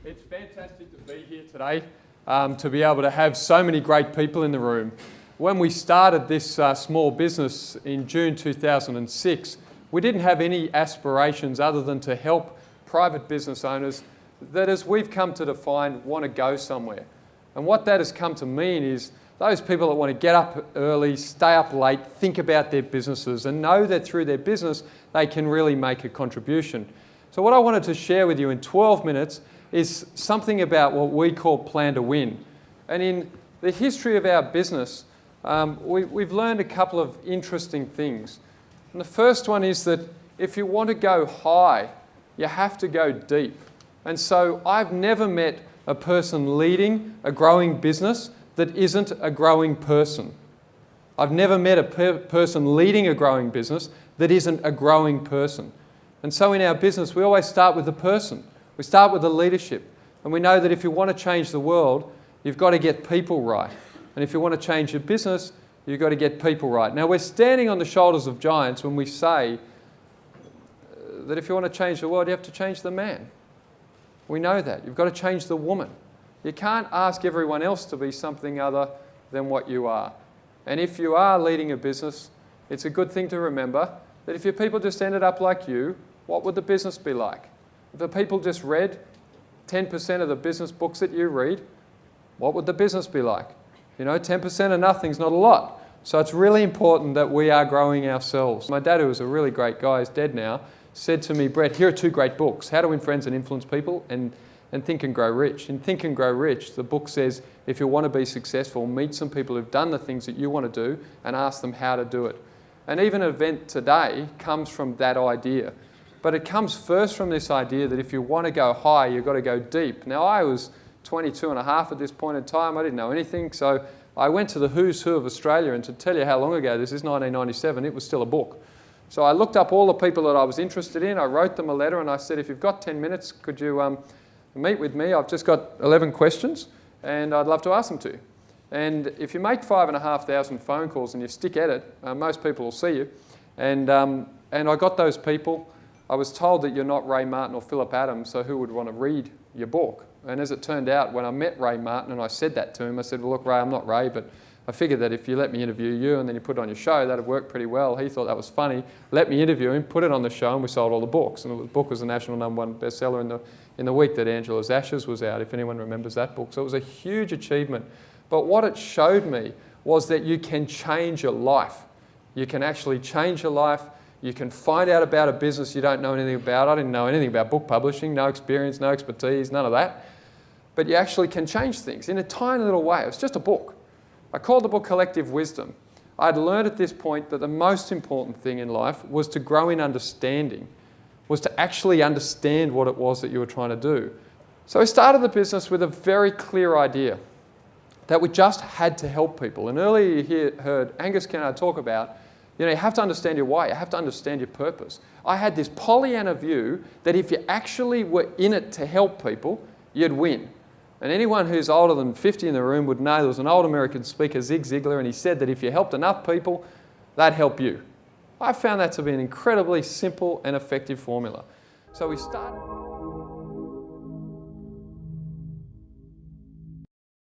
It's fantastic to be here today, to be able to have so many great people in the room. When we started this small business in June 2006, we didn't have any aspirations other than to help private business owners that, as we've come to define, want to go somewhere. And what that has come to mean is those people that want to get up early, stay up late, think about their businesses and know that through their business they can really make a contribution. So what I wanted to share with you in 12 minutes is something about what we call Plan to Win. And in the history of our business, we've learned a couple of interesting things. And the first one is that if you want to go high, you have to go deep. And so I've never met a person leading a growing business that isn't a growing person. I've never met a person leading a growing business that isn't a growing person. And so in our business, we always start with the person. We start with the leadership. And we know that if you want to change the world, you've got to get people right. And if you want to change your business, you've got to get people right. Now, we're standing on the shoulders of giants when we say that if you want to change the world, you have to change the man. We know that. You've got to change the woman. You can't ask everyone else to be something other than what you are. And if you are leading a business, it's a good thing to remember that if your people just ended up like you, what would the business be like? If the people just read 10% of the business books that you read, what would the business be like? You know, 10% of nothing's not a lot. So it's really important that we are growing ourselves. My dad, who was a really great guy, he's dead now, said to me, Brett, here are two great books, How to Win Friends and Influence People and Think and Grow Rich. In Think and Grow Rich, the book says, if you want to be successful, meet some people who've done the things that you want to do and ask them how to do it. And even an event today comes from that idea. But it comes first from this idea that if you want to go high, you've got to go deep. Now, I was 22 and a half at this point in time. I didn't know anything. So I went to the who's who of Australia. And to tell you how long ago this is, 1997, it was still a book. So I looked up all the people that I was interested in. I wrote them a letter and I said, if you've got 10 minutes, could you meet with me? I've just got 11 questions and I'd love to ask them to you. And if you make 5,500 phone calls and you stick at it, most people will see you. And I got those people. I was told that you're not Ray Martin or Philip Adams, so who would want to read your book? And as it turned out, when I met Ray Martin and I said that to him, I said, well, look, Ray, I'm not Ray, but I figured that if you let me interview you and then you put it on your show, that'd work pretty well. He thought that was funny. Let me interview him, put it on the show, and we sold all the books. And the book was a national #1 bestseller in the week that Angela's Ashes was out, if anyone remembers that book. So it was a huge achievement. But what it showed me was that you can change your life. You can actually change your life. You can find out about a business you don't know anything about. I didn't know anything about book publishing, no experience, no expertise, none of that. But you actually can change things in a tiny little way. It was just a book. I called the book Collective Wisdom. I'd learned at this point that the most important thing in life was to grow in understanding, was to actually understand what it was that you were trying to do. So I started the business with a very clear idea that we just had to help people. And earlier you heard Angus Kennard talk about, you have to understand your why, you have to understand your purpose. I had this Pollyanna view that if you actually were in it to help people, you'd win. And anyone who's older than 50 in the room would know there was an old American speaker, Zig Ziglar, and he said that if you helped enough people, they'd help you. I found that to be an incredibly simple and effective formula. So we started...